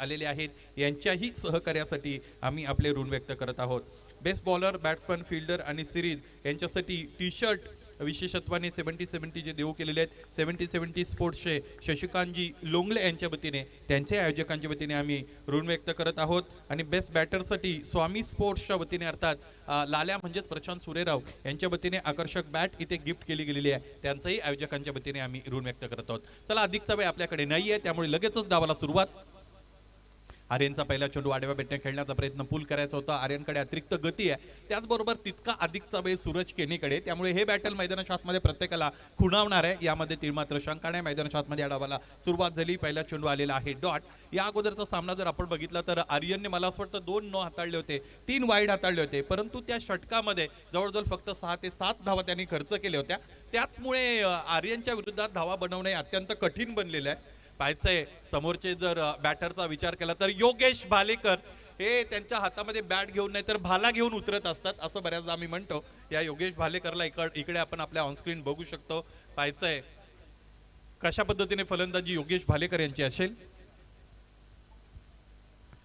आलेले आहेत यांच्याही सहकार्यासाठी आम्ही आपले ऋण व्यक्त करत आहोत. बेस्ट बॉलर, बॅट्समन, फिल्डर आणि सिरीज यांच्यासाठी टी शर्ट विशेषत्वाने 70-70 जे देऊ केलेले आहेत 70-70 स्पोर्ट्सचे शशिकांतजी लोंगले यांच्या वतीने त्यांच्या आयोजकांच्या वतीने आम्ही ऋण व्यक्त करत आहोत. आणि बेस्ट बॅटरसाठी स्वामी स्पोर्ट्सच्या वतीने अर्थात लाल्या म्हणजेच प्रशांत सुरेराव यांच्या वतीने आकर्षक बॅट इथे गिफ्ट केली गेलेली आहे, त्यांच्याही आयोजकांच्या वतीने आम्ही ऋण व्यक्त करत आहोत. चला, अधिकचा वेळ आपल्याकडे नाही आहे त्यामुळे लगेचच डावाला सुरुवात. आर्यनचा पहिला चेंडू आडव्या बेटने खेळण्याचा प्रयत्न पूल करायचा होता. आर्यनकडे अतिरिक्त गती आहे, त्याचबरोबर तितका अधिकचा वेळ सूरज केनीकडे, त्यामुळे हे बॅटल मैदानाच्या आतमध्ये प्रत्येकाला खुणावणार आहे. यामध्ये तीन मात्र शंका नाही. मैदानाच्या आतमध्ये या डावाला सुरुवात झाली. पहिला चेंडू आलेला आहे डॉट. या अगोदरचा सामना जर आपण बघितला तर आर्यनने मला असं वाटतं 2 न हाताळले होते, 3 वाईड हाताळले होते, परंतु त्या षटकामध्ये जवळजवळ फक्त 6 ते 7 धावा त्यांनी खर्च केल्या होत्या. त्याचमुळे आर्यनच्या विरोधात धावा बनवणे अत्यंत कठीण बनलेलं आहे. पाहायचंय समोरचे जर बॅटरचा विचार केला तर योगेश भालेकर हे त्यांच्या हातामध्ये बॅट घेऊन नाही तर भाला घेऊन उतरत असतात, असं बऱ्याचदा आम्ही म्हणतो. या योगेश भालेकरला इकडे आपण आपल्या ऑनस्क्रीन बघू शकतो. पाहायचंय कशा पद्धतीने फलंदाजी योगेश भालेकर यांची असेल.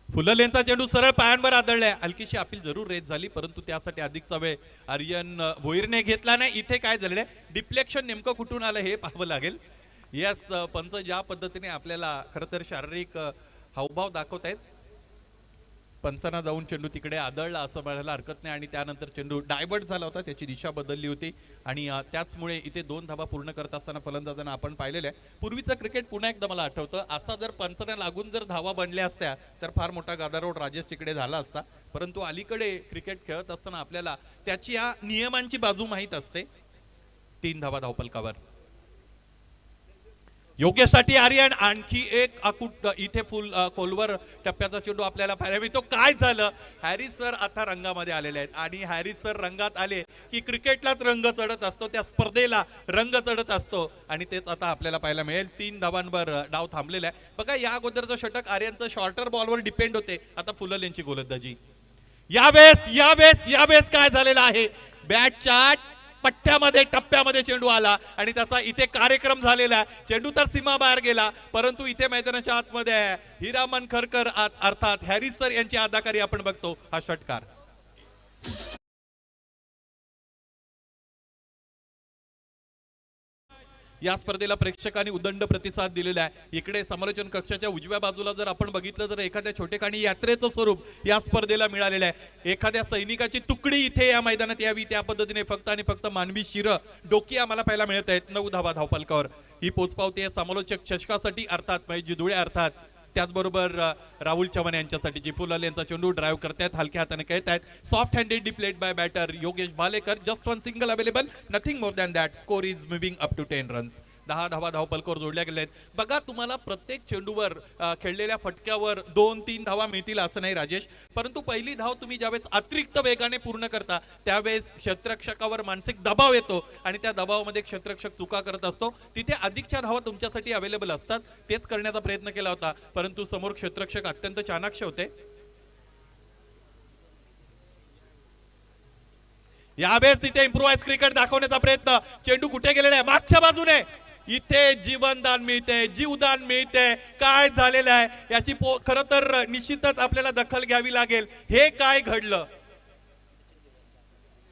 फुललेंचा चेंडू सरळ पायांवर आदळलाय. हलकीशी अपील जरूर रेस झाली, परंतु त्यासाठी अधिकचा वेळ आर्यन भोईरने घेतला नाही. इथे काय झालेलं आहे, डिफ्लेक्शन नेमकं कुठून आलं हे पाहावं लागेल. यस, पंच ज्या पद्धतीने आपल्याला खरं तर शारीरिक हावभाव दाखवत आहेत, पंचांना जाऊन चेंडू तिकडे आदळला असं म्हणायला हरकत नाही. आणि त्यानंतर चेंडू डायव्हर्ट झाला होता, त्याची दिशा बदलली होती आणि त्याचमुळे इथे 2 धावा पूर्ण करत असताना फलंदाजांना आपण पाहिलेलं आहे. पूर्वीचं क्रिकेट पुन्हा एकदा मला आठवतं, असा जर पंचांना लागून जर धावा बनल्या असत्या तर फार मोठा गादारोड राजेश तिकडे झाला असता. परंतु अलीकडे क्रिकेट खेळत असताना आपल्याला त्याची या नियमांची बाजू माहीत असते. 3 धावा धावपलकावर. योग्यसाठी आर्यन आणखी एक अकुट इथे फुल खोलवर टप्प्याचा चेंडू आपल्याला पाहायला मिळतो. काय झालं, हॅरिस सर आता रंगामध्ये आलेले आहेत आणि हॅरिस सर रंगात आले की क्रिकेटलाच रंग चढत असतो, त्या स्पर्धेला रंग चढत असतो आणि तेच आता आपल्याला पाहायला मिळेल. 3 धावांवर डाव थांबलेला आहे. बघा, या अगोदरचं षटक आर्यनचं शॉर्टर बॉलवर डिपेंड होते, आता फुलल यांची गोलंदाजी. यावेळेस काय झालेलं आहे, बॅटच्या पट्ट्यामध्ये टप्प्यामध्ये चेंडू आला आणि त्याचा इथे कार्यक्रम झालेला. चेंडू तर सीमा बाहेर गेला, परंतु इथे मैदानाच्या आतमध्ये हिरामन खरकर अर्थात हॅरिस सर यांची अदाकारी आपण बघतो. हा षटकार या स्पर्धेला प्रेक्षकांनी उदंड प्रतिसाद दिलेला आहे. इकडे समालोचन कक्षाच्या उजव्या बाजूला जर आपण बघितलं तर एखाद्या छोटेखानी यात्रेचं स्वरूप या स्पर्धेला मिळालेलं आहे. एखाद्या सैनिकाची तुकडी इथे या मैदानात यावी त्या पद्धतीने फक्त आणि फक्त मानवी शिर डोकी आम्हाला पाहायला मिळत आहेत. 9 धावा धावपलकावर. ही पोचपावती आहे समालोचक चषकासाठी अर्थात महेश दुळे अर्थात त्याचबरोबर राहुल चव्हाण यांच्यासाठी. जी फुलल यांचा चेंडू ड्राईव्ह करतायत, हलक्या हाताने खेळत आहेत. Soft handedly played by batter Yogesh Bhalekar. Just 1 single available, nothing more than that. Score is moving up to 10 runs. 10 धावा धावपलकावर जोडल्या गेल्या आहेत. बघा, तुम्हाला प्रत्येक चेंडूवर खेळलेल्या फटक्यावर 2-3 धावा मिळतील असं नाही राजेश, परंतु पहिली धाव तुम्ही ज्यावेळेस अतिरिक्त वेगाने पूर्ण करता त्यावेळेस क्षेत्ररक्षकावर मानसिक दबाव येतो आणि त्या दबावामध्ये क्षेत्ररक्षक चुका करत असतो. तिथे अधिकच्या धावा तुमच्यासाठी अवेलेबल असतात. तेच करण्याचा प्रयत्न केला होता, परंतु समोर क्षेत्ररक्षक अत्यंत चाणाक्ष होते. यावेळेस इथे इम्प्रोवाइज क्रिकेट दाखवण्याचा प्रयत्न. चेंडू कुठे गेलेला आहे, मागच्या बाजूने. इथे जीवनदान मिळते, जीवदान मिळते. काय झालेलं आहे याची खरं तर निश्चितच आपल्याला दखल घ्यावी लागेल. हे काय घडलं.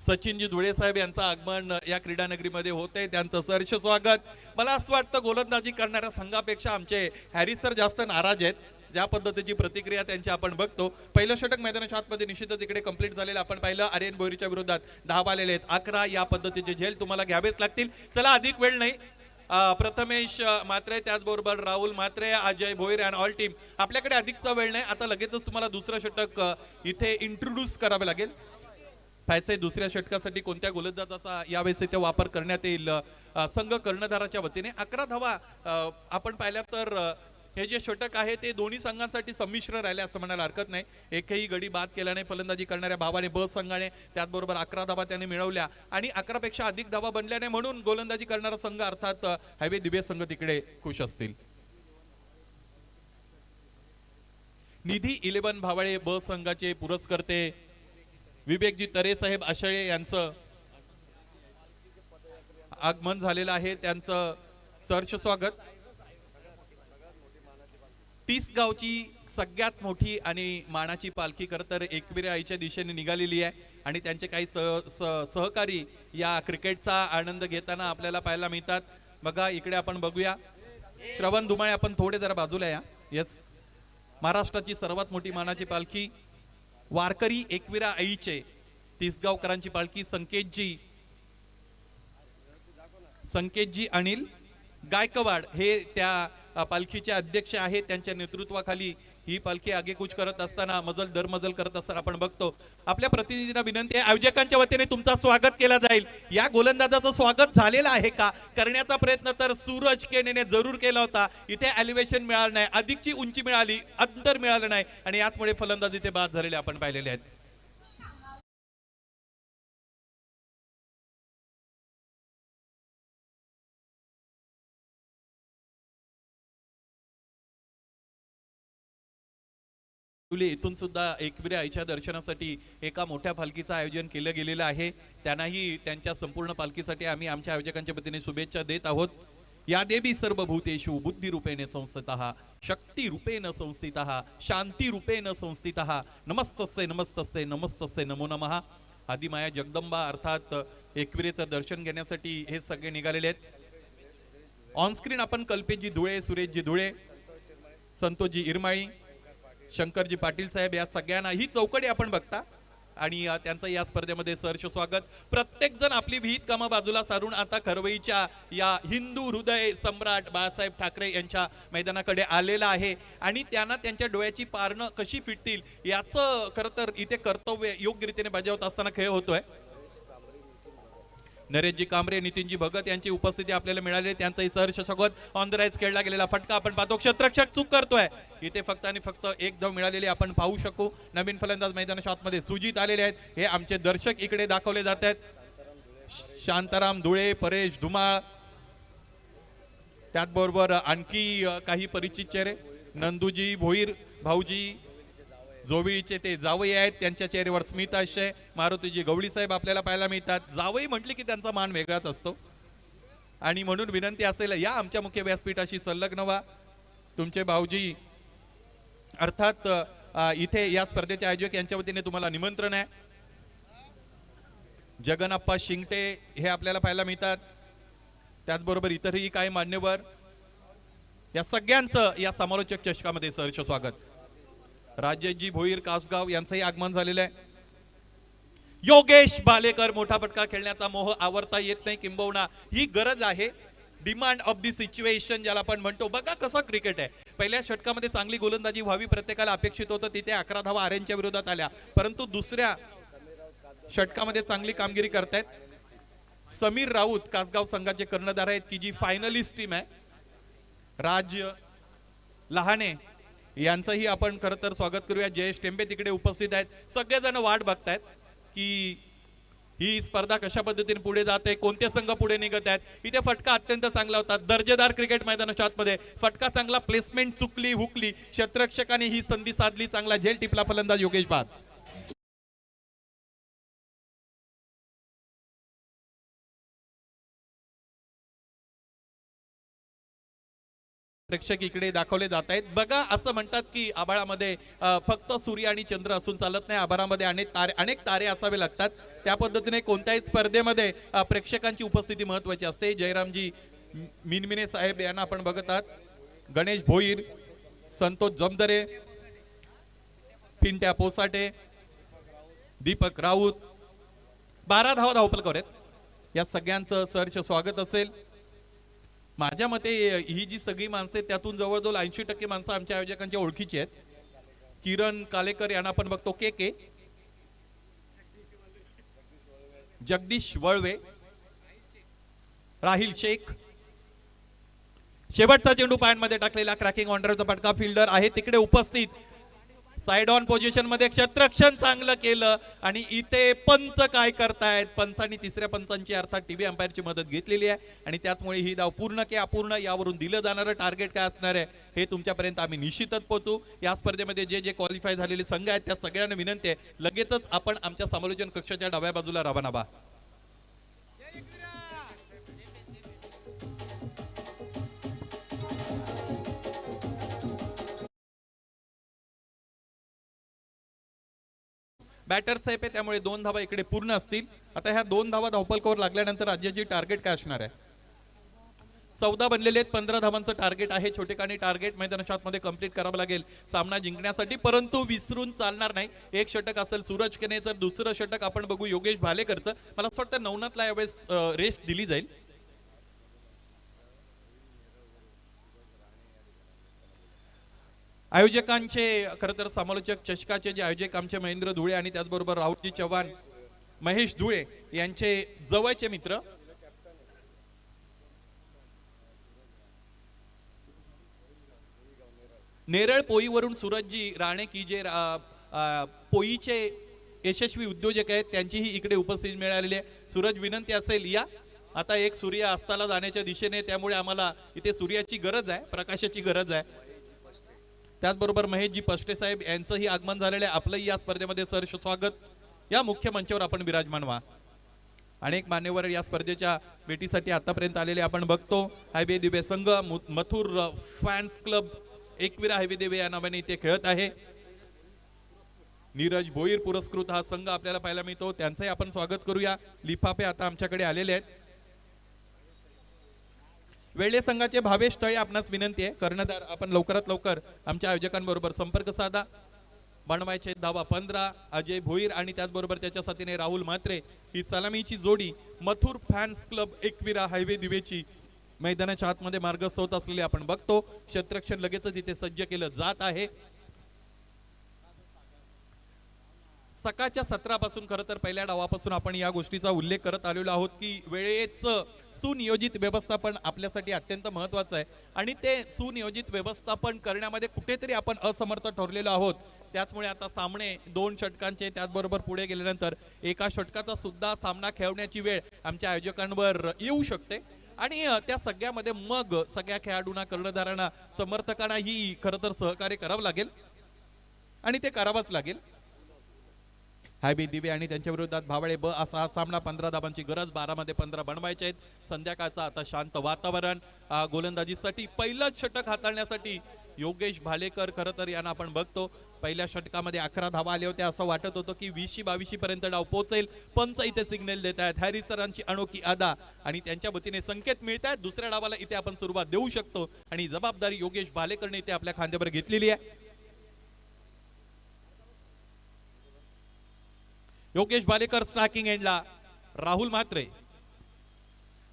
सचिनजी धुळे साहेब यांचं आगमन या क्रीडा नगरीमध्ये होते, त्यांचं सहर्ष स्वागत. मला असं वाटतं गोलंदाजी करणाऱ्या संघापेक्षा आमचे हॅरिस सर जास्त नाराज आहेत. ज्या पद्धतीची प्रतिक्रिया त्यांची आपण बघतो. पहिलं षटक मैदानाच्या आतमध्ये निश्चितच इकडे कंप्लीट झालेलं आपण पाहिलं. आर्यन भोईरच्या विरोधात धावा आलेले आहेत 11. या पद्धतीचे झेल तुम्हाला घ्यावेच लागतील. चला, अधिक वेळ नाही. प्रथमेश मात्रे त्याचबरोबर Rahul Matre, Ajay Bhoir and all team. आपल्याकडे अधिकचा वेळ नाही, आता लगेचच तुम्हाला दुसरं षटक इथे इंट्रोड्यूस करावे लागेल. पाहायचंय दुसऱ्या षटकासाठी कोणत्या गोलंदाजाचा यावेळेस इथे वापर करण्यात येईल संघ कर्णधाराच्या वतीने. 11 धावा आपण पाहिल्या तर हे जे षटक आहे ते दोन्ही संघांसाठी संमिश्र राहिले असं म्हणायला हरकत नाही. एकही गडी बाद केल्याने फलंदाजी करणाऱ्या भावाने ब संघाने त्याचबरोबर 11 धावा त्याने मिळवल्या आणि 11 पेक्षा अधिक धावा बनल्याने म्हणून गोलंदाजी करणारा संघ अर्थात हायवे दिव्य संघ तिकडे खुश असतील. निधी 11 भावळे ब संघाचे पुरस्कर्ते विवेकजी तरे साहेब आशळे यांचं आगमन झालेलं आहे, त्यांचं सहर्ष स्वागत. 30 गावची सगळ्यात मोठी आणि मानाची पालखी खरं तर एकविरा आईच्या दिशेने निघालेली आहे आणि त्यांचे काही सहकारी या क्रिकेटचा आनंद घेताना आपल्याला पाहायला मिळतात. बघा इकडे आपण बघूया श्रवण धुमाळे, आपण थोडे जरा बाजूला या. येस, महाराष्ट्राची सर्वात मोठी मानाची पालखी वारकरी एकविरा आईचे तिसगावकरांची पालखी संकेतजी अनिल गायकवाड हे त्या पालखीचे अध्यक्ष आहेत. त्यांच्या नेतृत्वाखाली ही पालखी आगेकूच करत असताना मजल दरमजल करत असताना आपण बघतो. आपल्या प्रतिनिधींना विनंती आहे, आयोजकांच्या वतीने तुमचा स्वागत केला जाईल. या गोलंदाजाचं स्वागत झालेलं आहे का करण्याचा प्रयत्न तर सूरज केनेने जरूर केला होता. इथे एलिव्हेशन मिळालं नाही, अधिकची उंची मिळाली, अंतर मिळालं नाही आणि याचमुळे फलंदाज इथे बाद झालेले आपण पाहिलेले आहेत. इथून सुद्धा एकविरा आईच्या दर्शनासाठी एका मोठ्या पालखीचं आयोजन केलं गेलेलं आहे. त्यांनाही त्यांच्या संपूर्ण पालखीसाठी आम्ही आमच्या आयोजकांच्या वतीने शुभेच्छा देत आहोत. या देवी सर्वभूतेषु बुद्धिरूपेण संस्थितः शक्तिरूपेण संस्थितः शांतिरूपेण संस्थितः नमस्तस्ते नमस्तस्ते नमस्तस्ते नमो नमः. आदिमाया जगदंबा अर्थात एकविरेचं दर्शन घेण्यासाठी हे सगळे निघालेले आहेत. ऑनस्क्रीन आपण कल्पेशजी धुळे, सुरेशजी धुळे, संतोषजी इरमाळी, शंकरजी पाटील साहेब या सगळ्यांना ही चौकडी आपण बघता आणि त्यांचं या स्पर्धेमध्ये सहर्ष स्वागत. प्रत्येक जण आपली विहित कामं बाजूला सारून आता खरवईच्या या हिंदू हृदय सम्राट बाळासाहेब ठाकरे यांच्या मैदानाकडे आलेला आहे आणि त्यांना त्यांच्या डोळ्याची पारणं कशी फिटतील याचं खरं तर इथे कर्तव्य योग्य रीतीने बजावत असताना खेळ होतोय. नरेशजी कांबरे, नितीनजी भगत यांची उपस्थिती आपल्याला मिळाली, त्यांचाही सहर्ष स्वागत. ऑन द राईज खेळला गेलेला फटका आपण पाहतो, क्षेत्ररक्षक चूक करतोय. इथे फक्त आणि फक्त एक धाव मिळालेली आपण पाहू शकू. नवीन फलंदाज मैदानाच्या आतमध्ये सुजित आलेले आहेत, हे आमचे दर्शक इकडे दाखवले जात आहेत. शांताराम धुळे, परेश धुमाळ, त्याचबरोबर आणखी काही परिचित चेहरे, नंदूजी भोईर, भाऊजी जोविळीचे ते जावई आहेत, त्यांच्या चेहऱ्यावर स्मित आशय. मारुतीजी गवळी साहेब आपल्याला पाहायला मिळतात. जावई म्हटले की त्यांचा मान वेगळाच असतो आणि म्हणून विनंती असेल या आमच्या मुख्य व्यासपीठाशी संलग्न व्हा. तुमचे भाऊजी अर्थात इथे या स्पर्धेचे आयोजक यांच्या वतीने तुम्हाला निमंत्रण आहे. जगनप्पा शिंगटे हे आपल्याला पाहायला मिळतात, त्याचबरोबर इतरही काही मान्यवर. या सगळ्यांचं या समालोचक चषकामध्ये सहर्ष स्वागत. राजेशजी भोईर कासगाव यांचंही आगमन झालेलं आहे. योगेश बालेकर, मोठा फटका खेळण्याचा मोह आवरता येत नाही, किंबहुना ही गरज आहे. डिमांड ऑफ दी सिच्युएशन ज्याला आपण म्हणतो. बघा कसं क्रिकेट आहे. पहिल्या षटकामध्ये चांगली गोलंदाजी व्हावी प्रत्येकाला अपेक्षित होतं, तिथे 11 धावा आर्यनच्या विरोधात आल्या, परंतु दुसऱ्या षटकामध्ये चांगली कामगिरी करतायत. समीर राऊत कासगाव संघाचे कर्णधार आहेत की जी फायनलिस्ट टीम आहे. राज लहाने यांचंही आपण खरं तर स्वागत करूया. जयेश टेंबे तिकडे उपस्थित आहेत. सगळेजण वाट बघतायत की ही स्पर्धा कशा पद्धतीने पुढे जाते, कोणते संघ पुढे निघत आहेत. इथे फटका अत्यंत चांगला होता. दर्जेदार क्रिकेट मैदानाच्या आतमध्ये फटका चांगला, प्लेसमेंट चुकली हुकली, क्षेत्ररक्षकाने ही संधी साधली, चांगला झेल टिपला फलंदाज योगेश बाद. प्रेक्षक इकडे दाखवले जात आहेत. बघा असं म्हणतात की आभाळामध्ये फक्त सूर्य आणि चंद्र असून चालत नाही, आभाळामध्ये अनेक तारे असावे लागतात. त्या पद्धतीने कोणत्याही स्पर्धेमध्ये प्रेक्षकांची उपस्थिती महत्वाची असते. जयरामजी मिनमिने साहेब यांना आपण बघत आहात, गणेश भोईर, संतोष जमदरे, पिंट्या पोसाटे, दीपक राऊत, 12 धावा धावपलकावर आहेत. या सगळ्यांचं सहर्ष स्वागत असेल. माझ्या मते ही जी सगळी माणसं आहेत त्यातून जवळजवळ 80% माणसं आमच्या आयोजकांच्या ओळखीची आहेत. किरण कालेकर यांना आपण बघतो, के जगदीश वळवे, राहिल शेख. शेवटचा चेंडू पायांमध्ये टाकलेला क्रॅकिंग ऑर्डरचा फटका, फिल्डर आहे तिकडे उपस्थित. साइड ऑन पोझिशन मध्ये क्षेत्ररक्षण चांगलं केलं आणि इथे पंच काय करतायत. पंचांनी तिसऱ्या पंचांची अर्थात टीव्ही अंपायरची मदत घेतलेली आहे आणि त्याचमुळे ही धाव पूर्ण की अपूर्ण यावरून दिलं जाणारं टार्गेट काय असणार आहे हे तुमच्यापर्यंत आम्ही निश्चितच पोहोचू. या स्पर्धेमध्ये जे जे क्वालिफाय झालेले संघ आहेत त्या सगळ्यांना विनंती आहे लगेचच आपण आमच्या समालोचन कक्षाच्या डाव्या बाजूला रवाना व्हा. बॅटर सेफ आहे त्यामुळे 2 धावा इकडे पूर्ण असतील. आता ह्या 2 धावा धावपलकावर लागल्यानंतर राज्याची टार्गेट काय असणार आहे? 14 बनलेले आहेत. 15 धावांचं टार्गेट आहे. छोटेखानी टार्गेट मैदानाच्या आतमध्ये कंप्लीट करावं लागेल सामना जिंकण्यासाठी, परंतु विसरून चालणार नाही. एक षटक असेल सूरज केनेचं, दुसरं षटक आपण बघू योगेश भालेकरचं. मला असं वाटतं नवनाथला यावेळेस रेस्ट दिली जाईल. आयोजकांचे खरं तर समालोचक चषकाचे जे आयोजक आमचे महेंद्र धुळे आणि त्याचबरोबर राहुलजी चव्हाण, महेश धुळे यांचे जवळचे मित्र नेरळ पोईवरून सूरजजी राणे की जे पोईचे यशस्वी उद्योजक आहेत त्यांचीही इकडे उपस्थिती मिळालेली आहे. सूरज विनंती असेल या. आता एक सूर्य अस्ताला जाण्याच्या दिशेने, त्यामुळे आम्हाला इथे सूर्याची गरज आहे, प्रकाशाची गरज आहे. त्याचबरोबर महेशजी पष्टे साहेब यांचंही आगमन झालेलं आहे. आपलंही या स्पर्धेमध्ये सहर्ष स्वागत. या मुख्य मंचावर आपण विराजमान व्हा. अनेक मान्यवर या स्पर्धेच्या भेटीसाठी आतापर्यंत आलेले आपण बघतो. हायवे दिवे संघ, Mathur fans club, Ekvira highway दिवे या नावाने इथे खेळत आहे. नीरज भोईर पुरस्कृत हा संघ आपल्याला पाहायला मिळतो, त्यांचंही आपण स्वागत करूया. लिफाफे आता आमच्याकडे आलेले आहेत. वेळे संघाचे भावेश तळे आपणास विनंती आहे, कर्णधार आपण लवकरात लवकर आमच्या आयोजकांबरोबर संपर्क साधा. बनवायचे धावा 15 अजय भोईर आणि त्याचबरोबर त्याच्या साथीने राहुल म्हात्रे. ही सलामीची जोडी Mathur fans club Ekvira highway दिवेची मैदानाच्या आतमध्ये मार्गस्थ होत असलेले आपण बघतो. क्षेत्ररक्षण लगेचच इथे सज्ज केलं जात आहे. सकाळच्या सत्रापासून खरं तर पहिल्या डावापासून आपण या गोष्टीचा उल्लेख करत आलेलो आहोत की वेळेचं सुनियोजित व्यवस्थापन आपल्यासाठी अत्यंत महत्वाचं आहे आणि ते सुनियोजित व्यवस्थापन करण्यामध्ये कुठेतरी आपण असमर्थ ठरलेलो आहोत. त्याचमुळे आता सामने 2 षटकांचे त्याचबरोबर पुढे गेल्यानंतर एका षटकाचा सुद्धा सामना खेळवण्याची वेळ आमच्या आयोजकांवर येऊ शकते आणि त्या सगळ्यामध्ये मग सगळ्या खेळाडूंना, कर्णधारांना, समर्थकांना ही खरं तर सहकार्य करावं लागेल आणि ते करावंच लागेल. हायबी दिवे आणि त्यांच्या विरोधात भावळे ब असा हा सामना. 15 धाबांची गरज, 12 मध्ये 15 बनवायचे आहेत. संध्याकाळचा आता शांत वातावरण. गोलंदाजीसाठी पहिलंच षटक हाताळण्यासाठी योगेश भालेकर खरं तर यांना आपण बघतो. पहिल्या षटकामध्ये 11 धावा आल्या होत्या. असं वाटत होतं की 20-22 पर्यंत डाव पोहोचेल. पंच इथे सिग्नल देत आहेत. हॅरी सरांची अनोखी अदा आणि त्यांच्या वतीने संकेत मिळत आहेत. दुसऱ्या डावाला इथे आपण सुरुवात देऊ शकतो आणि जबाबदारी योगेश भालेकरने इथे आपल्या खांद्यावर घेतलेली आहे. योगेश भालेकर स्ट्रायकिंग एंडला. राहुल म्हात्रे,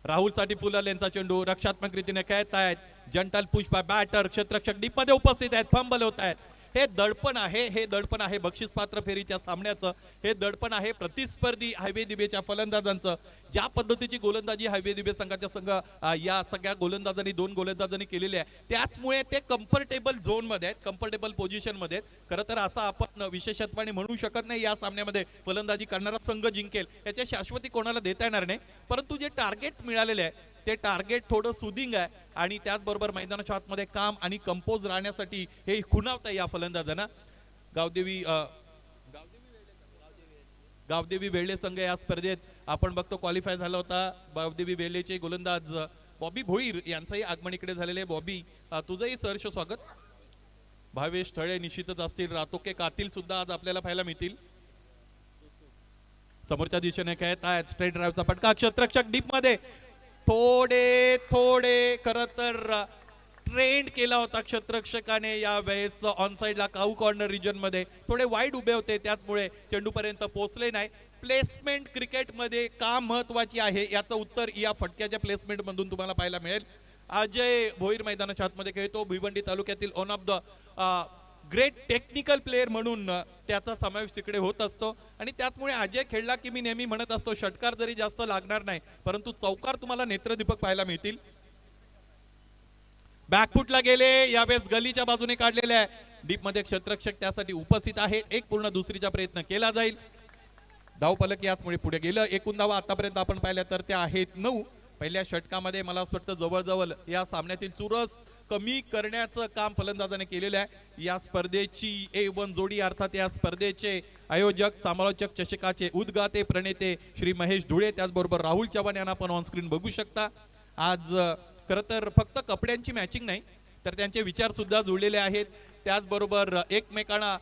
राहुलसाठी फुलरलेनचा चेंडू रक्षात्मक रीतीने खेळत आहेत. Gentle push by batter. क्षेत्ररक्षक डीप मध्ये उपस्थित आहेत. फंबल होत आहेत. हे दडपण आहे बक्षीस पात्र फेरीच्या सामन्याचं. हे दडपण आहे प्रतिस्पर्धी हायवे दिवेच्या फलंदाजांचं. ज्या पद्धतीची गोलंदाजी हायवे दिवे संघाच्या संघ या सगळ्या गोलंदाजांनी 2 गोलंदाजांनी केलेली आहे, त्याचमुळे ते कम्फर्टेबल झोन मध्ये आहेत, कम्फर्टेबल पोझिशन मध्ये. खरं तर असं आपण विशेषत्वाने म्हणू शकत नाही या सामन्यामध्ये फलंदाजी करणारा संघ जिंकेल, याच्या शाश्वती कोणाला देता येणार नाही. परंतु जे टार्गेट मिळालेले आहे ते टार्गेट थोडं सुदिंग आहे आणि त्याचबरोबर मैदानाच्या आतमध्ये काम आणि कंपोज राहण्यासाठी हे खुणावतं या फलंदाजांना. गावदेवी वेळले संघ या स्पर्धेत आपण बघतो क्वालिफाय झाला होता. गावदेवी वेळलेचे गोलंदाज बॉबी भोईर यांचंही आगमन इकडे झालेले आहे. बॉबी, तुझंही सहर्ष स्वागत. भावेश तळे निश्चितच असतील. रातोके कातील सुद्धा आज आपल्याला पाहायला मिळतील. समोरच्या दिशेने खेळत आहेत. स्ट्रेट ड्राईव्हचा फटका. क्षेत्ररक्षक डीप मध्ये थोडे खरं तर ट्रेंड केला होता क्षेत्ररक्षकाने या वेळेस ऑन साइडला काऊ कॉर्नर रिजन मध्ये. थोडे वाईड उभे होते, त्याचमुळे चेंडू पर्यंत पोहोचले नाही. प्लेसमेंट क्रिकेटमध्ये का महत्वाची आहे याचं उत्तर या फटक्याच्या प्लेसमेंट मधून तुम्हाला पाहायला मिळेल. अजय भोईर मैदानाच्या आतमध्ये खेळतो. भिवंडी तालुक्यातील one of the great technical player म्हणून त्याचा समावेश तिकडे होत असतो आणि त्याचमुळे अजय खेळला की मी नेहमी म्हणत असतो षटकार जरी जास्त लागणार नाही परंतु चौकार तुम्हाला नेत्रदीपक पाहायला मिळतील. बॅकफुटला गेले, यावेळेस गलीच्या बाजूने काढलेले आहे. डीप मध्ये क्षेत्ररक्षक त्यासाठी उपस्थित आहेत. एक पूर्ण दुसरीचा प्रयत्न केला जाईल. धावफलक याचमुळे पुढे गेलं. एकूण धावा आतापर्यंत आपण पाहिल्या तर त्या आहेत 9. पहिल्या षटकामध्ये मला असं वाटतं जवळजवळ या सामन्यातील चुरस कमी करण्याचं काम फलंदाजाने केलेलं आहे. या स्पर्धेची A1 जोडी अर्थात या स्पर्धेचे आयोजक, समालोचक, चषकाचे उद्गाते, प्रणेते श्री महेश धुळे, त्याचबरोबर राहुल चव्हाण यांना आपण ऑन स्क्रीन बघू शकता. आज खरं तर फक्त कपड्यांची मॅचिंग नाही तर त्यांचे विचार सुद्धा जुळलेले आहेत. त्याचबरोबर एकमेकांना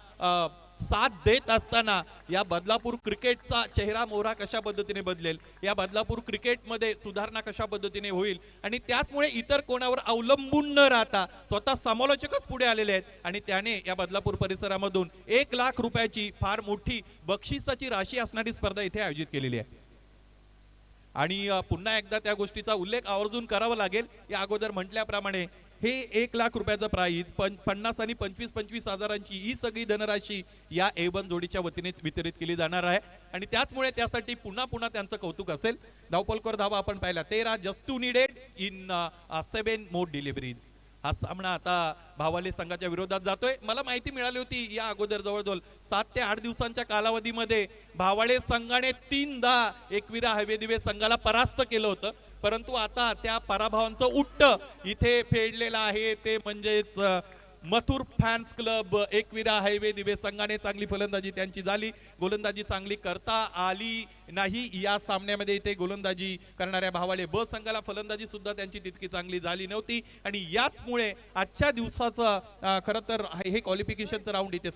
साथ देत असताना या बदलापूर क्रिकेटचा चेहरा मोहरा कशा पद्धतीने बदलेल, या बदलापूर क्रिकेटमध्ये सुधारणा कशा पद्धतीने होईल आणि त्याचमुळे इतर कोणावर अवलंबून न राहता स्वतः समालोचकच पुढे आलेले आहेत आणि त्याने या बदलापूर परिसरामधून 1,00,000 रुपयाची फार मोठी बक्षिसाची राशी असणारी स्पर्धा इथे आयोजित केलेली आहे. आणि पुन्हा एकदा त्या गोष्टीचा उल्लेख आवर्जून करावा लागेल. या अगोदर म्हटल्याप्रमाणे हे 1,00,000 रुपयाचं प्राईज 50 आणि 25 हजारांची ही सगळी धनराशी या A1 जोडीच्या वतीनेच वितरित केली जाणार आहे आणि त्याचमुळे त्यासाठी पुन्हा त्यांचं कौतुक असेल. धावपलकर धावा आपण पाहिला 13 just two needed in 7 more deliveries. हा सामना आता भावाले संघाच्या विरोधात जातोय. मला माहिती मिळाली होती या अगोदर जवळजवळ 7 ते 8 दिवसांच्या कालावधीमध्ये भावाळे संघाने 3दा एकविरा हवेदिवे संघाला परास्त केलं होतं, परंतु आता त्या पराभवांचं उट्ट इथे फेडलेलं आहे. ते म्हणजेच Mathur fans club Ekvira highway दिवे संघाने चांगली फलंदाजी त्यांची झाली, गोलंदाजी चांगली करता आली नाही. या सामन्यामध्ये इथे गोलंदाजी करणाऱ्या भावाले ब संघाला फलंदाजी सुद्धा त्यांची तितकी चांगली झाली नव्हती आणि याचमुळे आजच्या दिवसाचं खरं तर हे क्वालिफिकेशनचं राऊंड इथे